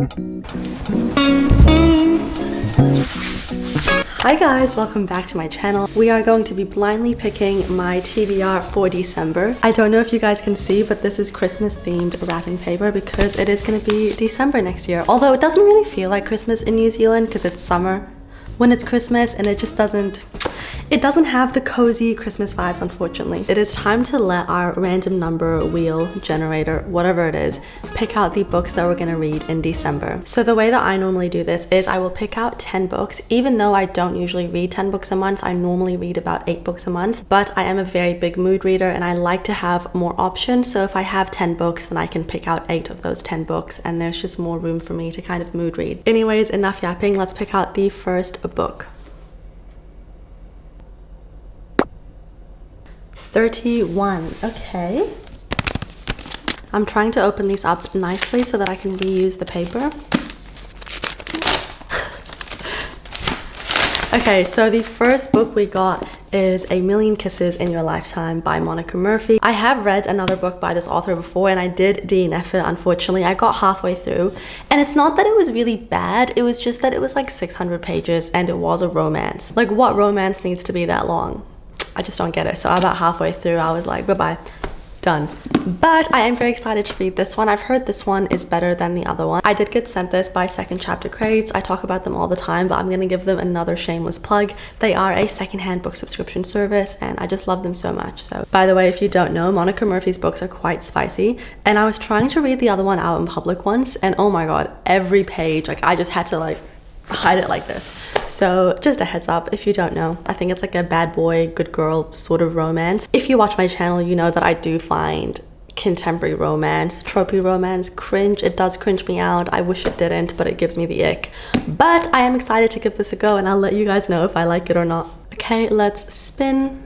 Hi guys, welcome back to my channel. We are going to be blindly picking my TBR for December. I don't know if you guys can see, but this is Christmas themed wrapping paper because it is going to be December next year. Although it doesn't really feel like Christmas in New Zealand because it's summer when it's Christmas, and it just doesn't have the cozy Christmas vibes, unfortunately. It is time to let our random number wheel generator, whatever it is, pick out the books that we're gonna read in December. So the way that I normally do this is I will pick out 10 books. Even though I don't usually read 10 books a month, I normally read about 8 books a month, but I am a very big mood reader and I like to have more options. So if I have 10 books, then I can pick out 8 of those 10 books and there's just more room for me to kind of mood read. Anyways, enough yapping, let's pick out the first book. 31. Okay. I'm trying to open these up nicely so that I can reuse the paper. Okay, so the first book we got is A Million Kisses in Your Lifetime by Monica Murphy. I have read another book by this author before and I did DNF it, unfortunately. I got halfway through and it's not that it was really bad, it was just that it was like 600 pages and it was a romance. Like, what romance needs to be that long? I just don't get it. So about halfway through I was like, bye-bye, done. But I am very excited to read this one. I've heard this one is better than the other one. I did get sent this by Second Chapter Crates. I talk about them all the time, but I'm gonna give them another shameless plug. They are a secondhand book subscription service and I just love them so much. So by the way, if you don't know, Monica Murphy's books are quite spicy and I was trying to read the other one out in public once and oh my god, every page, like I just had to like hide it like this. So just a heads up if you don't know, I think it's like a bad boy good girl sort of romance. If you watch my channel, you know that I do find contemporary romance, tropey romance cringe. It does cringe me out. I wish it didn't, but it gives me the ick. But I am excited to give this a go and I'll let you guys know if I like it or not. Okay, let's spin.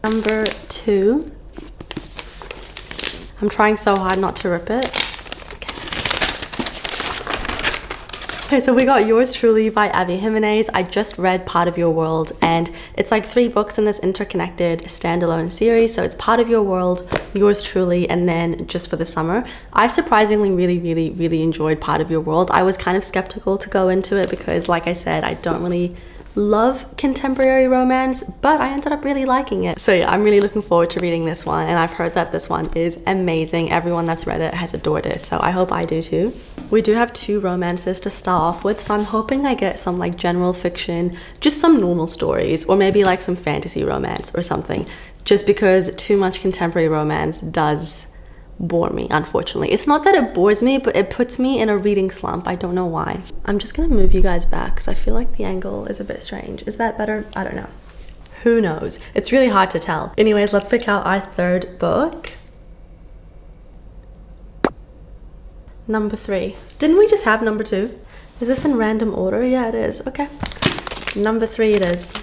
Number 2. I'm trying so hard not to rip it. Okay, so we got Yours Truly by Abby Jimenez. I just read Part of Your World and it's like 3 books in this interconnected standalone series. So it's Part of Your World, Yours Truly, and then Just for the Summer. I surprisingly really enjoyed Part of Your World. I was kind of skeptical to go into it because like I said, I don't really love contemporary romance, but I ended up really liking it. So yeah, I'm really looking forward to reading this one and I've heard that this one is amazing. Everyone that's read it has adored it, so I hope I do too. We do have 2 romances to start off with, so I'm hoping I get some like general fiction, just some normal stories, or maybe like some fantasy romance or something, just because too much contemporary romance does bore me, unfortunately. It's not that it bores me, but it puts me in a reading slump. I don't know why. I'm just gonna move you guys back because I feel like the angle is a bit strange. Is that better? I don't know. Who knows? It's really hard to tell. Anyways, let's pick out our 3rd book. Number 3. Didn't we just have number 2? Is this in random order? Yeah, it is. Okay. Number 3 it is.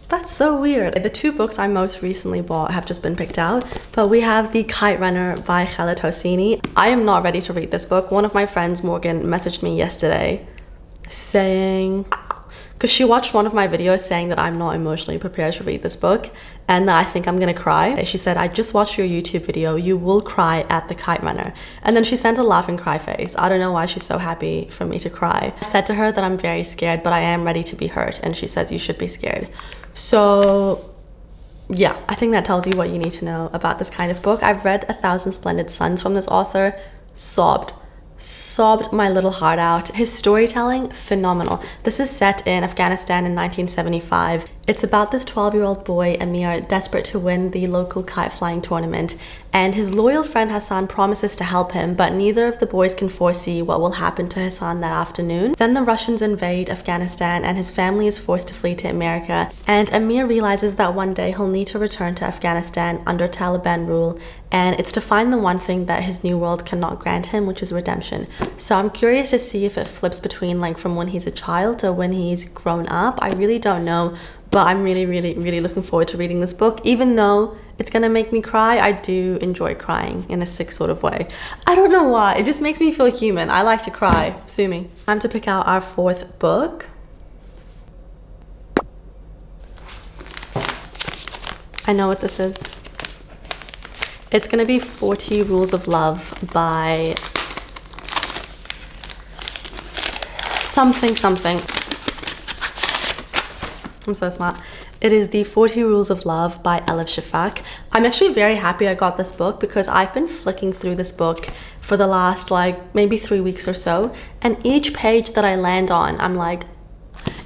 That's so weird. The 2 books I most recently bought have just been picked out, but we have The Kite Runner by Khaled Hosseini. I am not ready to read this book. One of my friends, Morgan, messaged me yesterday saying, because she watched one of my videos saying that I'm not emotionally prepared to read this book and that I think I'm gonna cry. She said, I just watched your YouTube video, you will cry at The Kite Runner. And then she sent a laughing cry face. I don't know why she's so happy for me to cry. I said to her that I'm very scared, but I am ready to be hurt. And she says, you should be scared. So yeah, I think that tells you what you need to know about this kind of book. I've read 1,000 Splendid Suns from this author, sobbed my little heart out. His storytelling, phenomenal. This is set in Afghanistan in 1975. It's about this 12-year-old boy, Amir, desperate to win the local kite flying tournament, and his loyal friend Hassan promises to help him, but neither of the boys can foresee what will happen to Hassan that afternoon. Then the Russians invade Afghanistan and his family is forced to flee to America, and Amir realizes that one day he'll need to return to Afghanistan under Taliban rule, and it's to find the one thing that his new world cannot grant him, which is redemption. So I'm curious to see if it flips between like from when he's a child to when he's grown up. I really don't know, but I'm really looking forward to reading this book. Even though it's gonna make me cry, I do enjoy crying in a sick sort of way. I don't know why, it just makes me feel human. I like to cry, sue me. Time to pick out our 4th book. I know what this is. It's gonna be 40 Rules of Love by something. I'm so smart. It is the 40 Rules of Love by Elif Shafak. I'm actually very happy I got this book because I've been flicking through this book for the last like maybe 3 weeks or so, and each page that I land on, I'm like,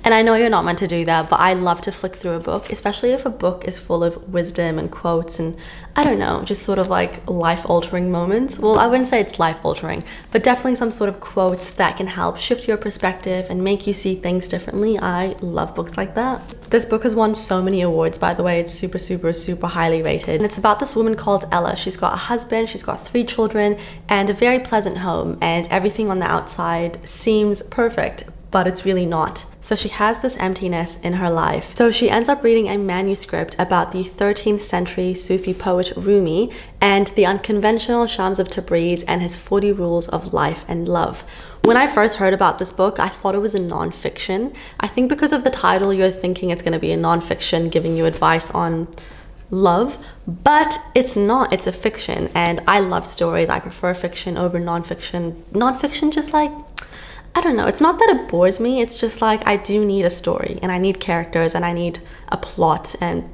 and I know you're not meant to do that, but I love to flick through a book, especially if a book is full of wisdom and quotes and I don't know, just sort of like life-altering moments. Well, I wouldn't say it's life-altering, but definitely some sort of quotes that can help shift your perspective and make you see things differently. I love books like that. This book has won so many awards, by the way. It's super highly rated. And it's about this woman called Ella. She's got a husband, she's got 3 children, and a very pleasant home, and everything on the outside seems perfect, but it's really not. So she has this emptiness in her life. So she ends up reading a manuscript about the 13th century Sufi poet Rumi and the unconventional Shams of Tabriz and his 40 rules of life and love. When I first heard about this book, I thought it was a non-fiction. I think because of the title, you're thinking it's gonna be a non-fiction giving you advice on love, but it's not. It's a fiction, and I love stories. I prefer fiction over non-fiction. Non-fiction just like, I don't know, it's not that it bores me, it's just like I do need a story and I need characters and I need a plot and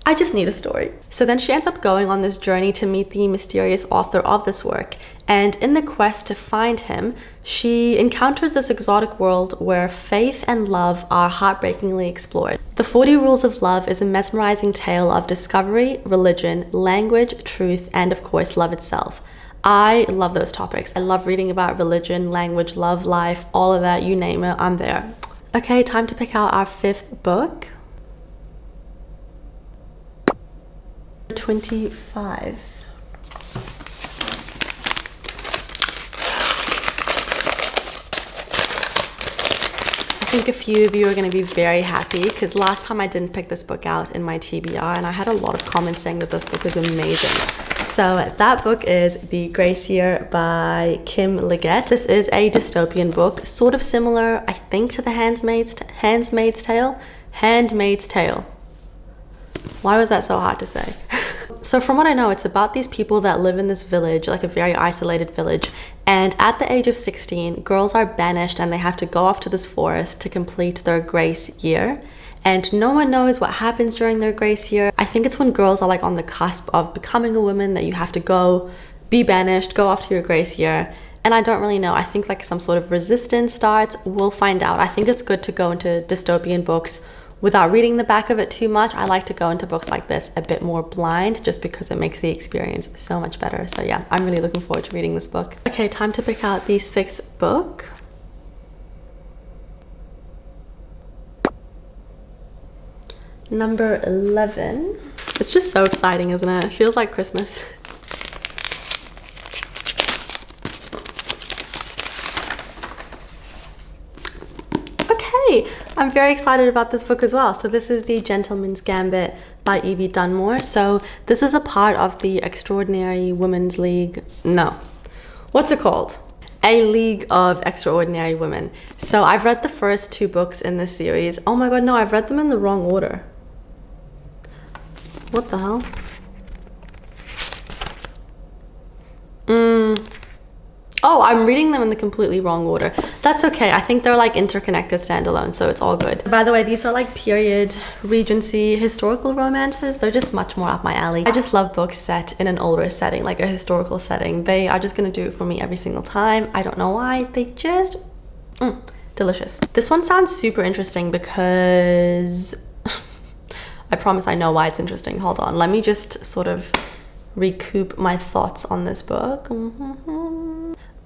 I just need a story. So then she ends up going on this journey to meet the mysterious author of this work, and in the quest to find him, she encounters this exotic world where faith and love are heartbreakingly explored. The 40 Rules of Love is a mesmerizing tale of discovery, religion, language, truth, and of course love itself. I love those topics. I love reading about religion, language, love, life, all of that, you name it, I'm there. Okay, time to pick out our 5th book. 25. I think a few of you are going to be very happy because last time I didn't pick this book out in my TBR and I had a lot of comments saying that this book is amazing. So that book is The Grace Year by Kim Liggett. This is a dystopian book, sort of similar, I think, to The Handmaid's Tale. Handmaid's Tale. Why was that so hard to say? So from what I know, it's about these people that live in this village, like a very isolated village, and at the age of 16, girls are banished and they have to go off to this forest to complete their grace year. And no one knows what happens during their grace year. I think it's when girls are like on the cusp of becoming a woman that you have to go, be banished, go off to your grace year. And I don't really know. I think like some sort of resistance starts. We'll find out. I think it's good to go into dystopian books without reading the back of it too much. I like to go into books like this a bit more blind just because it makes the experience so much better. So yeah, I'm really looking forward to reading this book. Okay, time to pick out the 6th book. Number 11. It's just so exciting, isn't it? It feels like Christmas. Okay, I'm very excited about this book as well. So this is The Gentleman's Gambit by Evie Dunmore. So this is a part of the Extraordinary Women's League. No, what's it called? A League of Extraordinary Women. So I've read the first 2 books in this series. Oh my god, no, I've read them in the wrong order. What the hell? Oh, I'm reading them in the completely wrong order. That's okay. I think they're like interconnected standalone, so it's all good. By the way, these are like period, Regency, historical romances. They're just much more up my alley. I just love books set in an older setting, like a historical setting. They are just gonna do it for me every single time. I don't know why. They just, delicious. This one sounds super interesting because I promise I know why it's interesting. Hold on, let me just sort of recoup my thoughts on this book.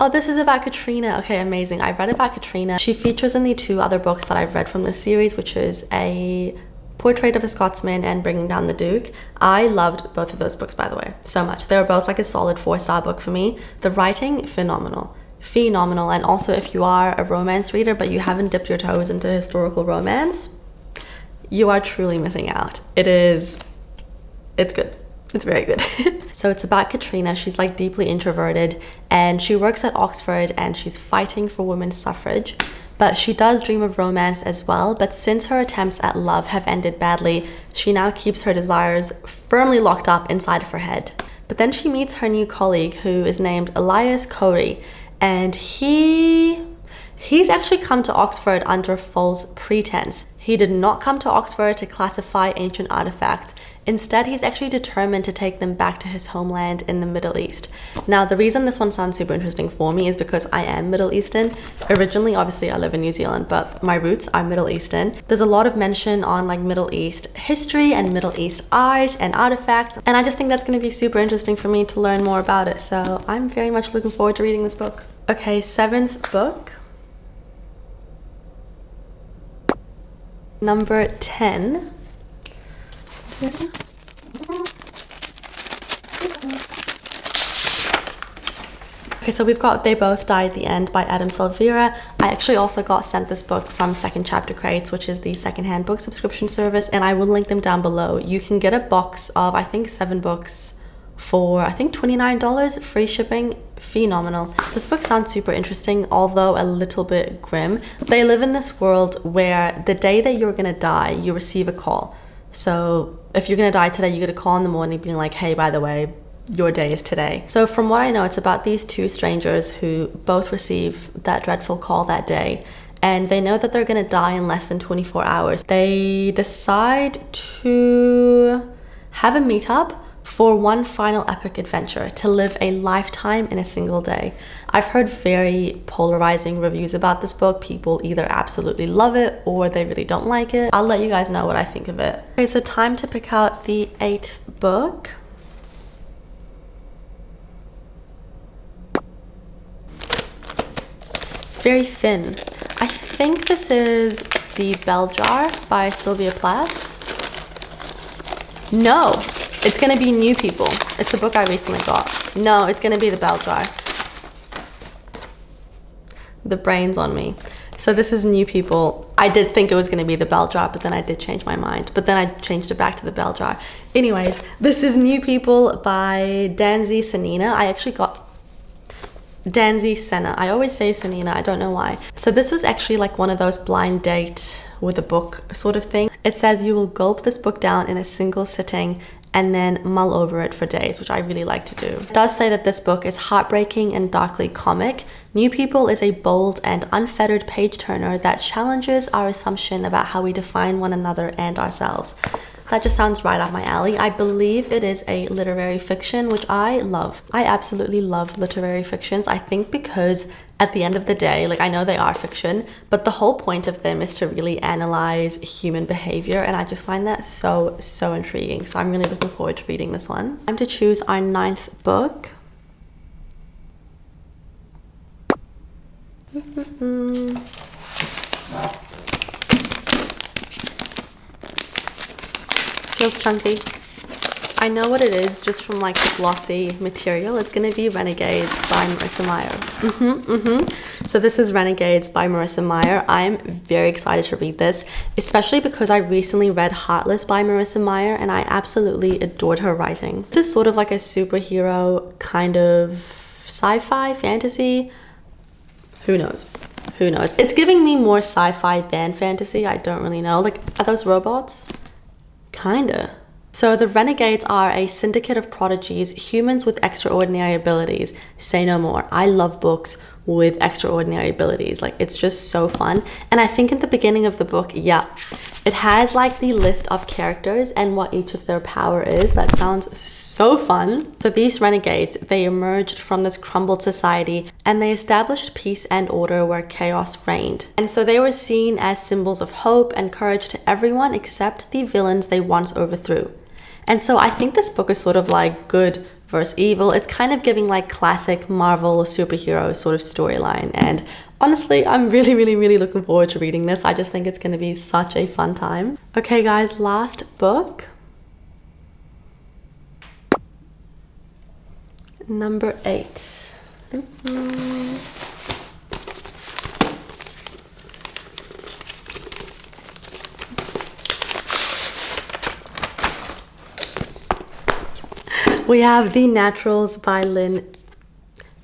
Oh, this is about Katrina. Okay, amazing. I've read about Katrina. She features in the 2 other books that I've read from this series, which is A Portrait of a Scotsman and Bringing Down the Duke. I loved both of those books, by the way, so much. They were both like a solid 4-star book for me. The writing, phenomenal. Phenomenal. And also, if you are a romance reader but you haven't dipped your toes into historical romance, you are truly missing out. It's good. It's very good. So it's about Katrina. She's like deeply introverted and she works at Oxford and she's fighting for women's suffrage. but she does dream of romance as well. But since her attempts at love have ended badly, she now keeps her desires firmly locked up inside of her head. But then she meets her new colleague, who is named Elias Corey, and he's actually come to Oxford under false pretense. He did not come to Oxford to classify ancient artifacts. Instead, he's actually determined to take them back to his homeland in the Middle East. Now, the reason this one sounds super interesting for me is because I am Middle Eastern. Originally, obviously, I live in New Zealand, but my roots are Middle Eastern. There's a lot of mention on like Middle East history and Middle East art and artifacts, and I just think that's going to be super interesting for me to learn more about it. So I'm very much looking forward to reading this book. Okay, 7th book. Number 10. Okay, so we've got They Both Die at the End by Adam Silvera. I actually also got sent this book from Second Chapter Crates, which is the secondhand book subscription service, and I will link them down below. You can get a box of, I think, 7 books for, I think, $29, free shipping. Phenomenal. This book sounds super interesting, although a little bit grim. They live in this world where the day that you're gonna die, you receive a call. So if you're gonna die today, you get a call in the morning being like, hey, by the way, your day is today. So from what I know, it's about these 2 strangers who both receive that dreadful call that day, and they know that they're gonna die in less than 24 hours. They decide to have a meetup for one final epic adventure, to live a lifetime in a single day. I've heard very polarizing reviews about this book. People either absolutely love it or they really don't like it. I'll let you guys know what I think of it. Okay, so time to pick out the 8th book. It's very thin. I think this is The Bell Jar by Sylvia Plath. No, it's gonna be New People. It's a book I recently got. No, it's gonna be The Bell Jar. The brain's on me. So this is New People. I did think it was gonna be The Bell Jar, but then I did change my mind. But then I changed it back to The Bell Jar. Anyways, this is New People by Danzy Senina. I actually got Danzy Senna. I always say Senina, I don't know why. So this was actually like one of those blind date with a book sort of thing. It says you will gulp this book down in a single sitting and then mull over it for days, which I really like to do. It does say that this book is heartbreaking and darkly comic. New People is a bold and unfettered page-turner that challenges our assumption about how we define one another and ourselves. That just sounds right up my alley. I believe it is a literary fiction, which I love. I absolutely love literary fictions. I think because at the end of the day, like, I know they are fiction, but the whole point of them is to really analyze human behavior, and I just find that so intriguing. So I'm really looking forward to reading this one. Time to choose our 9th book. Feels chunky. I know what it is just from like the glossy material. It's gonna be Renegades by Marissa Meyer. So this is Renegades by Marissa Meyer. I'm very excited to read this, especially because I recently read Artlist by Marissa Meyer and I absolutely adored her writing. This is sort of like a superhero kind of sci-fi fantasy. Who knows? Who knows? It's giving me more sci-fi than fantasy. I don't really know. Like, are those robots? Kinda. So the Renegades are a syndicate of prodigies, humans with extraordinary abilities. Say no more. I love books with extraordinary abilities. Like, it's just so fun. And I think at the beginning of the book, yeah, it has like the list of characters and what each of their power is. That sounds so fun. So these renegades, they emerged from this crumbled society and they established peace and order where chaos reigned. And so they were seen as symbols of hope and courage to everyone except the villains they once overthrew. And so I think this book is sort of like good versus evil. It's kind of giving like classic Marvel superhero sort of storyline. And honestly, I'm really looking forward to reading this. I just think it's going to be such a fun time. Okay guys, last book. Number 8. We have The Naturals by Lynn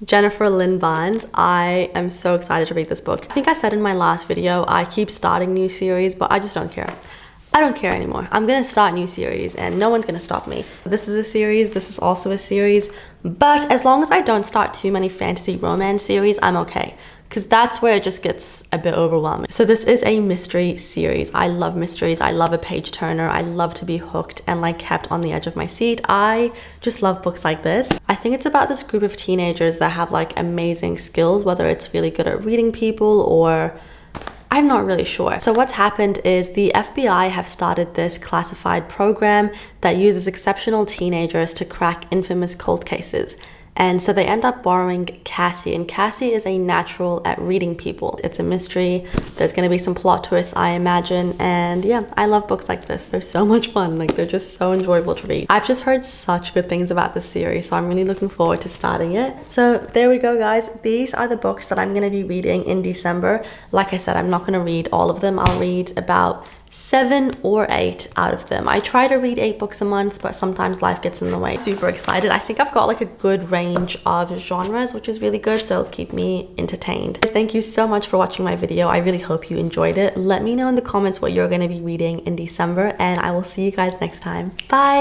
Jennifer Lynn Barnes. I am so excited to read this book. I think I said in my last video, I keep starting new series, but I just don't care. I don't care anymore. I'm gonna start new series and no one's gonna stop me. This is a series, this is also a series, but as long as I don't start too many fantasy romance series, I'm okay. Because that's where it just gets a bit overwhelming. So this is a mystery series. I love mysteries. I love a page turner. I love to be hooked and like kept on the edge of my seat. I just love books like this. I think it's about this group of teenagers that have like amazing skills, whether it's really good at reading people or I'm not really sure. So what's happened is the FBI have started this classified program that uses exceptional teenagers to crack infamous cold cases. And so they end up borrowing Cassie, and Cassie is a natural at reading people. It's a mystery. There's gonna be some plot twists, I imagine. And yeah, I love books like this. They're so much fun. Like, they're just so enjoyable to read. I've just heard such good things about this series, so I'm really looking forward to starting it. So there we go, guys. These are the books that I'm gonna be reading in December. Like I said, I'm not gonna read all of them. I'll read about 7 or 8 out of them. I try to read 8 books a month, but sometimes life gets in the way. Super excited. I think I've got like a good range of genres, which is really good, so it'll keep me entertained. Thank you so much for watching my video. I really hope you enjoyed it. Let me know in the comments what you're going to be reading in December, and I will see you guys next time. Bye!